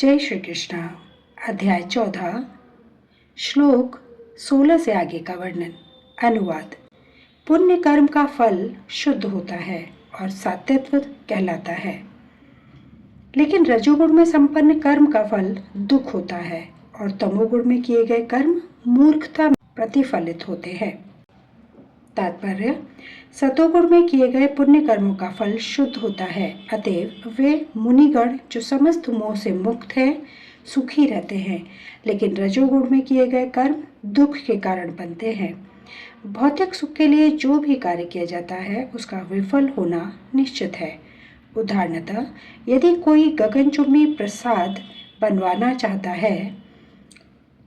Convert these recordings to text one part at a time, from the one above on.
जय श्री कृष्ण। अध्याय 14 श्लोक 16 से आगे का वर्णन। अनुवाद। पुण्य कर्म का फल शुद्ध होता है और सात्विक कहलाता है, लेकिन रजोगुण में संपन्न कर्म का फल दुख होता है और तमोगुण में किए गए कर्म मूर्खता में प्रतिफलित होते हैं। तात्पर्य: सतोगुण में किए गए पुण्य कर्मों का फल शुद्ध होता है, अतएव वे मुनिगण जो समस्त मोह से मुक्त हैं सुखी रहते हैं, लेकिन रजोगुण में किए गए कर्म दुख के कारण बनते हैं। भौतिक सुख के लिए जो भी कार्य किया जाता है उसका विफल होना निश्चित है। उदाहरणतः यदि कोई गगनचुंबी प्रासाद बनवाना चाहता है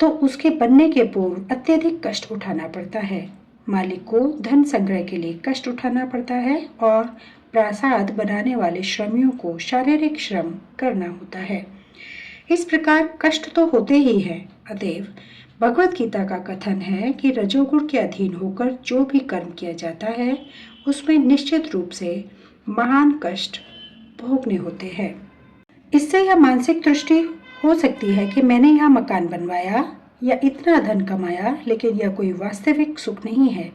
तो उसके बनने के पूर्व अत्यधिक कष्ट उठाना पड़ता है। मालिक को धन संग्रह के लिए कष्ट उठाना पड़ता है और प्रासाद बनाने वाले श्रमियों को शारीरिक श्रम करना होता है। इस प्रकार कष्ट तो होते ही हैं। अतएव भगवत गीता का कथन है कि रजोगुण के अधीन होकर जो भी कर्म किया जाता है उसमें निश्चित रूप से महान कष्ट भोगने होते हैं। इससे यह मानसिक तुष्टि हो सकती है कि मैंने यहाँ मकान बनवाया या इतना धन कमाया, लेकिन यह कोई वास्तविक सुख नहीं है।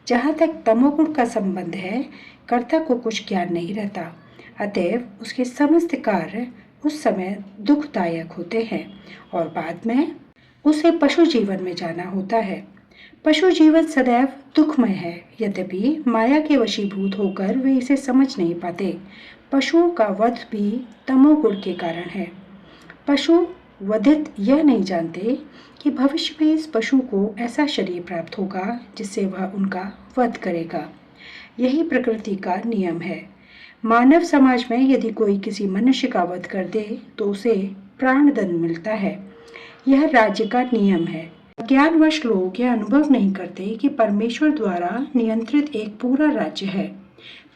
जहाँ तक तमोगुण का संबंध है, कर्ता को कुछ ज्ञान नहीं रहता, अतएव उसके समस्त कार्य उस समय दुखदायक होते हैं और बाद में उसे पशु जीवन में जाना होता है। पशु जीवन सदैव दुखमय है, यद्यपि माया के वशीभूत होकर वे इसे समझ नहीं पाते। पशुओं का वध भी तमोगुण के कारण है। पशु वधित यह नहीं जानते कि भविष्य में इस पशु को ऐसा शरीर प्राप्त होगा जिससे वह उनका वध करेगा। यही प्रकृति का नियम है। मानव समाज में यदि कोई किसी मनुष्य का वध कर दे तो उसे प्राणदंड मिलता है। यह राज्य का नियम है। ज्ञानवश लोग यह अनुभव नहीं करते कि परमेश्वर द्वारा नियंत्रित एक पूरा राज्य है।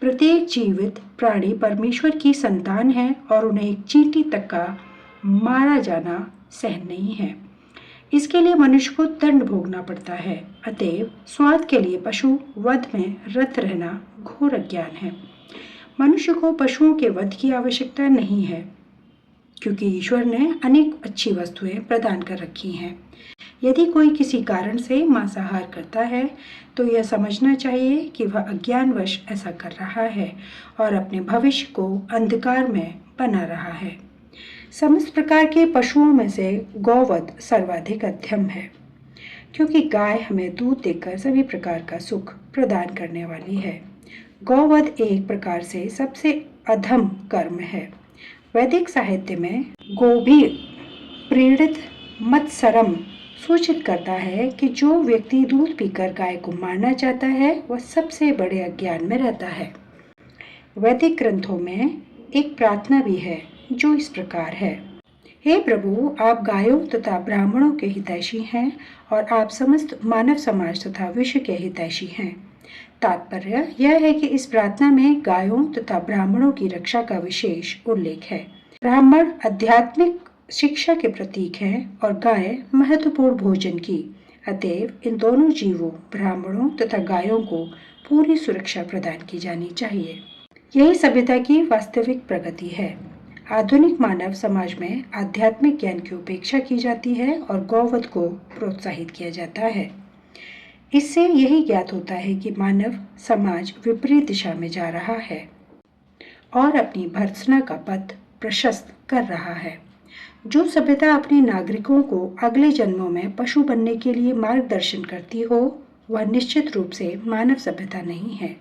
प्रत्येक जीवित प्राणी परमेश्वर की संतान है और उन्हें एक चींटी तक का मारा जाना सहन नहीं है। इसके लिए मनुष्य को दंड भोगना पड़ता है। अतएव स्वाद के लिए पशु वध में रत रहना घोर अज्ञान है। मनुष्य को पशुओं के वध की आवश्यकता नहीं है, क्योंकि ईश्वर ने अनेक अच्छी वस्तुएं प्रदान कर रखी हैं। यदि कोई किसी कारण से मांसाहार करता है तो यह समझना चाहिए कि वह अज्ञानवश ऐसा कर रहा है और अपने भविष्य को अंधकार में बना रहा है। समस्त प्रकार के पशुओं में से गौवध सर्वाधिक अध्यम है, क्योंकि गाय हमें दूध देकर सभी प्रकार का सुख प्रदान करने वाली है। गौवध एक प्रकार से सबसे अधम कर्म है। वैदिक साहित्य में गोभी प्रीड़ित मत्सरम सूचित करता है कि जो व्यक्ति दूध पीकर गाय को मारना चाहता है वह सबसे बड़े अज्ञान में रहता है। वैदिक ग्रंथों में एक प्रार्थना भी है जो इस प्रकार है: हे प्रभु, आप गायों तथा ब्राह्मणों के हितैषी हैं और आप समस्त मानव समाज तथा विश्व के हितैषी हैं। तात्पर्य यह है कि इस प्रार्थना में गायों तथा ब्राह्मणों की रक्षा का विशेष उल्लेख है। ब्राह्मण आध्यात्मिक शिक्षा के प्रतीक हैं और गाय महत्वपूर्ण भोजन की। अतएव इन दोनों जीवों ब्राह्मणों तथा गायों को पूरी सुरक्षा प्रदान की जानी चाहिए। यही सभ्यता की वास्तविक प्रगति है। आधुनिक मानव समाज में आध्यात्मिक ज्ञान की उपेक्षा की जाती है और गौवध को प्रोत्साहित किया जाता है। इससे यही ज्ञात होता है कि मानव समाज विपरीत दिशा में जा रहा है और अपनी भर्त्सना का पथ प्रशस्त कर रहा है। जो सभ्यता अपने नागरिकों को अगले जन्मों में पशु बनने के लिए मार्गदर्शन करती हो वह निश्चित रूप से मानव सभ्यता नहीं है।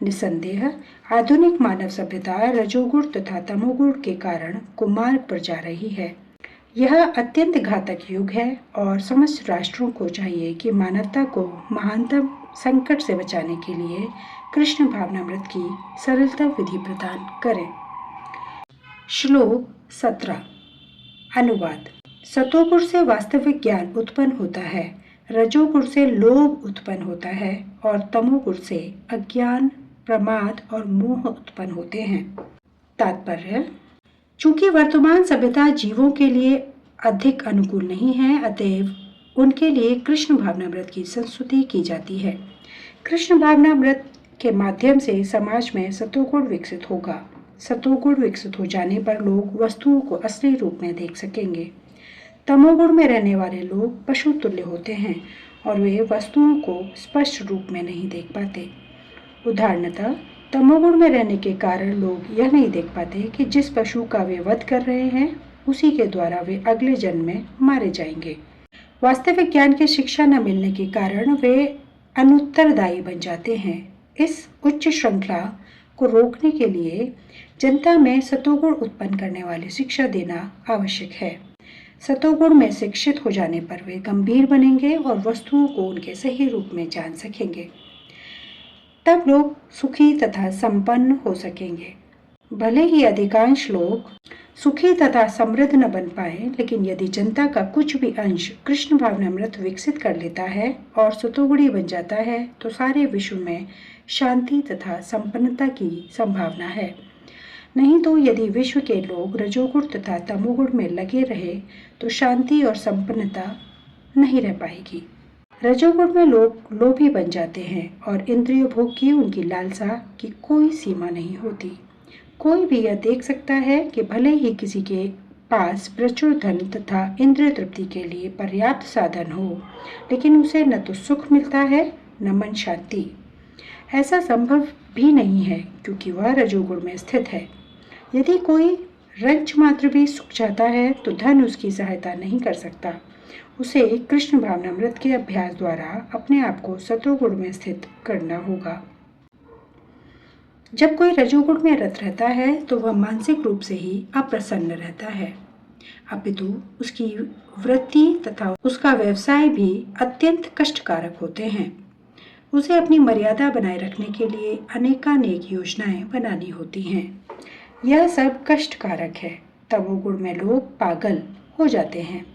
निसंदेह आधुनिक मानव सभ्यता रजोगुण तथा तमोगुण के कारण कुमार्ग पर जा रही है। यह अत्यंत घातक युग है और समस्त राष्ट्रों को चाहिए कि मानवता को महानतम संकट से बचाने के लिए कृष्ण भावनामृत की सरलता विधि प्रदान करें। श्लोक 17। अनुवाद। सतोगुण से वास्तविक ज्ञान उत्पन्न होता है, रजोगुण से लोभ उत्पन्न होता है और तमोगुण से अज्ञान, प्रमाद और मोह उत्पन्न होते हैं। तात्पर्य: चूंकि वर्तमान सभ्यता जीवों के लिए अधिक अनुकूल नहीं है, अतएव उनके लिए कृष्ण भावनामृत की संस्तुति की जाती है। कृष्ण भावनामृत के माध्यम से समाज में सतोगुण विकसित होगा। सतोगुण विकसित हो जाने पर लोग वस्तुओं को असली रूप में देख सकेंगे। तमोगुण में रहने वाले लोग पशु तुल्य होते हैं और वे वस्तुओं को स्पष्ट रूप में नहीं देख पाते। उदाहरणतः तमोगुण में रहने के कारण लोग यह नहीं देख पाते कि जिस पशु का वे वध कर रहे हैं उसी के द्वारा वे अगले जन्म में मारे जाएंगे। वास्तविक ज्ञान की शिक्षा न मिलने के कारण वे अनुत्तरदायी बन जाते हैं। इस उच्च श्रृंखला को रोकने के लिए जनता में सतोगुण उत्पन्न करने वाली शिक्षा देना आवश्यक है। सतोगुण में शिक्षित हो जाने पर वे गंभीर बनेंगे और वस्तुओं को उनके सही रूप में जान सकेंगे। तब लोग सुखी तथा संपन्न हो सकेंगे। भले ही अधिकांश लोग सुखी तथा समृद्ध न बन पाए, लेकिन यदि जनता का कुछ भी अंश कृष्ण भावनामृत विकसित कर लेता है और सतोगुणी बन जाता है तो सारे विश्व में शांति तथा संपन्नता की संभावना है। नहीं तो यदि विश्व के लोग रजोगुण तथा तमोगुण में लगे रहे तो शांति और संपन्नता नहीं रह पाएगी। रजोगुण में लोग लोभी बन जाते हैं और इंद्रिय भोग की उनकी लालसा की कोई सीमा नहीं होती। कोई भी यह देख सकता है कि भले ही किसी के पास प्रचुर धन तथा इंद्रिय तृप्ति के लिए पर्याप्त साधन हो, लेकिन उसे न तो सुख मिलता है न मन शांति। ऐसा संभव भी नहीं है क्योंकि वह रजोगुण में स्थित है। यदि कोई रंच मात्र भी सुख चाहता है तो धन उसकी सहायता नहीं कर सकता। उसे कृष्ण भावनामृत के अभ्यास द्वारा अपने आप को सतोगुण में स्थित करना होगा। जब कोई रजोगुण में रत रहता है तो वह मानसिक रूप से ही अप्रसन्न रहता है, अपितु उसकी वृत्ति तथा उसका व्यवसाय भी अत्यंत कष्टकारक होते हैं। उसे अपनी मर्यादा बनाए रखने के लिए अनेकानेक योजनाएं बनानी होती हैं। यह सब कष्टकारक है। तमोगुण में लोग पागल हो जाते हैं,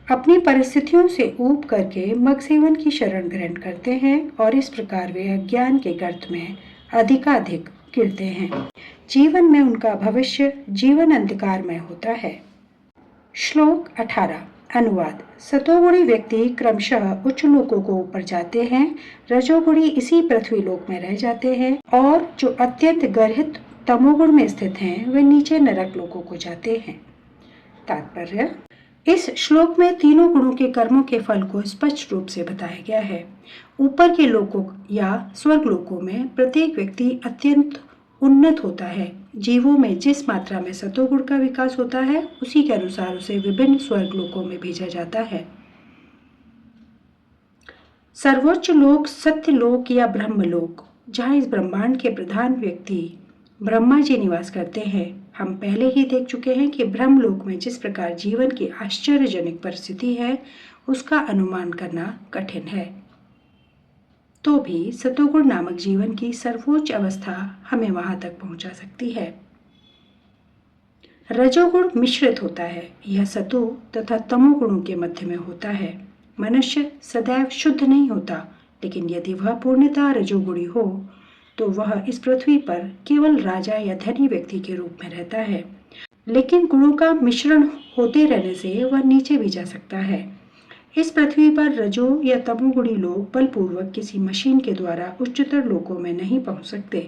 अपनी परिस्थितियों से ऊब करके मगसेवन की शरण ग्रहण करते हैं और इस प्रकार वे अज्ञान के गर्त में अधिकाधिक गिरते हैं। जीवन में उनका भविष्य जीवन अंधकार में होता है। श्लोक 18 अनुवाद। सतोगुणी व्यक्ति क्रमशः उच्च लोकों को ऊपर जाते हैं, रजोगुणी इसी पृथ्वी लोक में रह जाते हैं और जो अत्यंत गर्हित तमोगुण में स्थित हैं वे नीचे नरक लोकों को जाते हैं। तात्पर्य। इस श्लोक में तीनों गुणों के कर्मों के फल को स्पष्ट रूप से बताया गया है। ऊपर के लोकों या स्वर्ग लोकों में प्रत्येक व्यक्ति अत्यंत उन्नत होता है। जीवों में जिस मात्रा में सतोगुण का विकास होता है उसी के अनुसार उसे विभिन्न स्वर्ग लोकों में भेजा जाता है। सर्वोच्च लोक सत्य लोक या ब्रह्म लोक, जहाँ इस ब्रह्मांड के प्रधान व्यक्ति ब्रह्मा जी निवास करते हैं। हम पहले ही देख चुके हैं कि ब्रह्मलोक में जिस प्रकार जीवन की आश्चर्यजनक परिस्थिति है उसका अनुमान करना कठिन है, तो भी सतोगुण नामक जीवन की सर्वोच्च अवस्था हमें वहां तक पहुंचा सकती है। रजोगुण मिश्रित होता है, यह सतो तथा तमोगुणों के मध्य में होता है। मनुष्य सदैव शुद्ध नहीं होता, लेकिन यदि वह पूर्णतः रजोगुणी हो तो वह इस पृथ्वी पर केवल राजा या धनी व्यक्ति के रूप में रहता है। लेकिन गुणों का मिश्रण होते रहने से वह नीचे भी जा सकता है। इस पृथ्वी पर रजो या तमोगुणी लोग बलपूर्वक किसी मशीन के द्वारा उच्चतर लोकों में नहीं पहुंच सकते।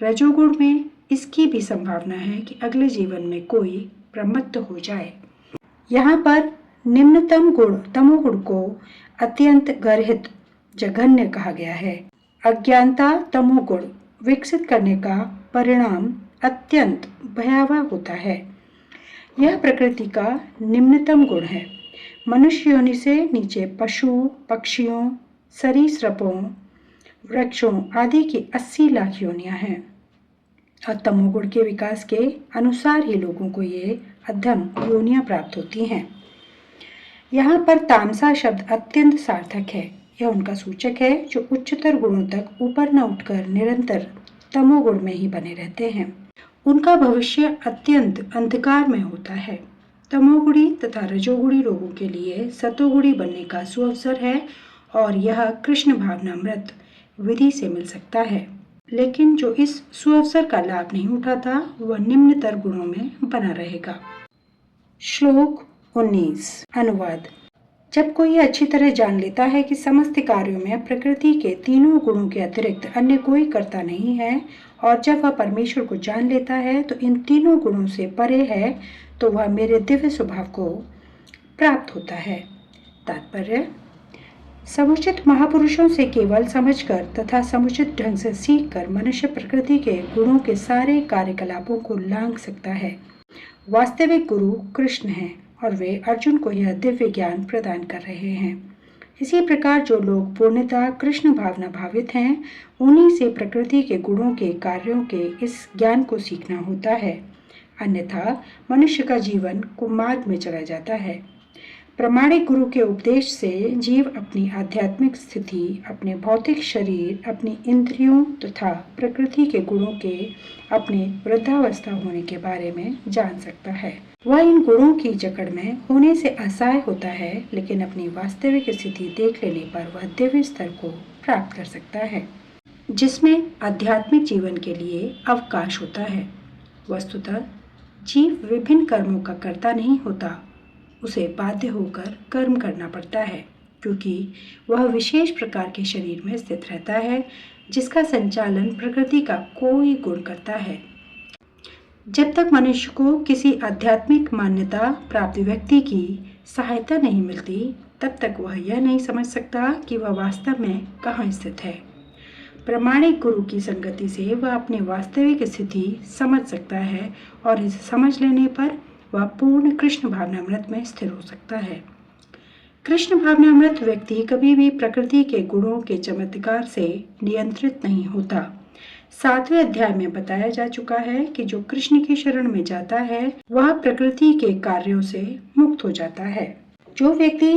रजोगुण में इसकी भी संभावना है कि अगले जीवन में कोई प्रमत्त हो जाए। यहाँ पर निम्नतम गुण तमोगुण को अत्यंत गर्हित जघन्य कहा गया है। अज्ञानता तमोगुण विकसित करने का परिणाम अत्यंत भयावह होता है। यह प्रकृति का निम्नतम गुण है। मनुष्य योनि से नीचे पशु पक्षियों सरीसृपों वृक्षों आदि की 80 लाख योनियां हैं और तमोगुण के विकास के अनुसार ही लोगों को ये अधम योनियां प्राप्त होती हैं। यहाँ पर तामसा शब्द अत्यंत सार्थक है। यह उनका सूचक है जो उच्चतर गुणों तक ऊपर न उठकर निरंतर तमोगुण में ही बने रहते हैं। उनका भविष्य अत्यंत अंधकार में होता है। तमोगुणी तथा रजोगुणी लोगों के लिए सतोगुणी बनने का सुअवसर है और यह कृष्ण भावनामृत विधि से मिल सकता है। लेकिन जो इस सुअवसर का लाभ नहीं उठाता वह निम्नतर गुणों में बना रहेगा। श्लोक 19 अनुवाद। जब कोई अच्छी तरह जान लेता है कि समस्त कार्यों में प्रकृति के तीनों गुणों के अतिरिक्त अन्य कोई कर्ता नहीं है, और जब वह परमेश्वर को जान लेता है तो इन तीनों गुणों से परे है, तो वह मेरे दिव्य स्वभाव को प्राप्त होता है। तात्पर्य: समुचित महापुरुषों से केवल समझकर तथा समुचित ढंग से सीखकर मनुष्य प्रकृति के गुणों के सारे कार्यकलापों को लांघ सकता है। वास्तविक गुरु कृष्ण हैं और वे अर्जुन को यह दिव्य ज्ञान प्रदान कर रहे हैं। इसी प्रकार जो लोग पूर्णतः कृष्ण भावना भावित हैं, उन्हीं से प्रकृति के गुणों के कार्यों के इस ज्ञान को सीखना होता है, अन्यथा मनुष्य का जीवन कुमार्ग में चला जाता है। प्रामाणिक गुरु के उपदेश से जीव अपनी आध्यात्मिक स्थिति, अपने भौतिक शरीर, अपनी इंद्रियों तथा प्रकृति के गुणों के अपने वृद्धावस्था होने के बारे में जान सकता है। वह इन गुणों की जकड़ में होने से असहाय होता है, लेकिन अपनी वास्तविक स्थिति देख लेने पर वह दिव्य स्तर को प्राप्त कर सकता है, जिसमें आध्यात्मिक जीवन के लिए अवकाश होता है। वस्तुतः जीव विभिन्न कर्मों का कर्ता नहीं होता, उसे बाध्य होकर कर्म करना पड़ता है, क्योंकि वह विशेष प्रकार के शरीर में स्थित रहता है जिसका संचालन प्रकृति का कोई गुण करता है। जब तक मनुष्य को किसी आध्यात्मिक मान्यता प्राप्त व्यक्ति की सहायता नहीं मिलती, तब तक वह यह नहीं समझ सकता कि वह वास्तव में कहाँ स्थित है। प्रामाणिक गुरु की संगति से वह अपनी वास्तविक स्थिति समझ सकता है और इसे समझ लेने पर वह पूर्ण कृष्ण भावनामृत में स्थिर हो सकता है। कृष्ण भावनामृत व्यक्ति कभी भी प्रकृति के गुणों के चमत्कार से नियंत्रित नहीं होता। 7वें अध्याय में बताया जा चुका है कि जो कृष्ण की शरण में जाता है वह प्रकृति के कार्यों से मुक्त हो जाता है। जो व्यक्ति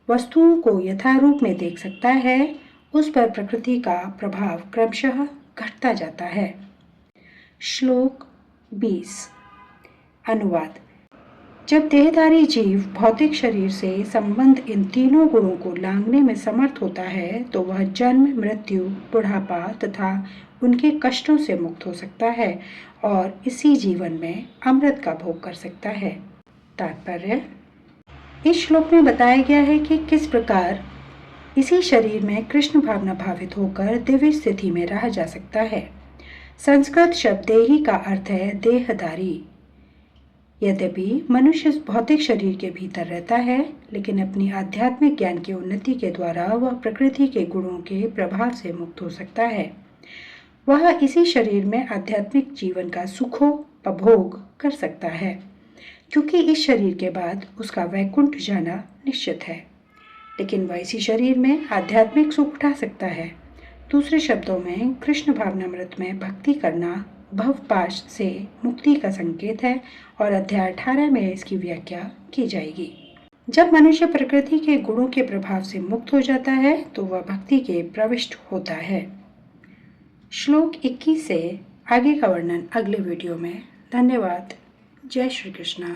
वस्तुओं को यथारूप में देख सकता है, उस पर प्रकृति का प्रभाव क्रमशः घटता जाता है। श्लोक 20। अनुवाद: जब देहधारी जीव भौतिक शरीर से संबंध इन तीनों गुणों को लांघने में समर्थ होता है, तो वह जन्म, मृत्यु, बुढ़ापा तथा उनके कष्टों से मुक्त हो सकता है और इसी जीवन में अमृत का भोग कर सकता है। तात्पर्य: इस श्लोक में बताया गया है कि किस प्रकार इसी शरीर में कृष्ण भावना भावित होकर दिव्य स्थिति में रहा जा सकता है। संस्कृत शब्द देही का अर्थ है देहधारी। यद्यपि मनुष्य भौतिक शरीर के भीतर रहता है, लेकिन अपनी आध्यात्मिक ज्ञान की उन्नति के द्वारा वह प्रकृति के गुणों के प्रभाव से मुक्त हो सकता है। वह इसी शरीर में आध्यात्मिक जीवन का सुखोपभोग कर सकता है, क्योंकि इस शरीर के बाद उसका वैकुंठ जाना निश्चित है। लेकिन वह इसी शरीर में आध्यात्मिक सुख उठा सकता है। दूसरे शब्दों में, कृष्ण भावनामृत में भक्ति करना भवपाश से मुक्ति का संकेत है और अध्याय 18 में इसकी व्याख्या की जाएगी। जब मनुष्य प्रकृति के गुणों के प्रभाव से मुक्त हो जाता है तो वह भक्ति के प्रविष्ट होता है। श्लोक 21 से आगे का वर्णन अगले वीडियो में। धन्यवाद। जय श्री कृष्ण।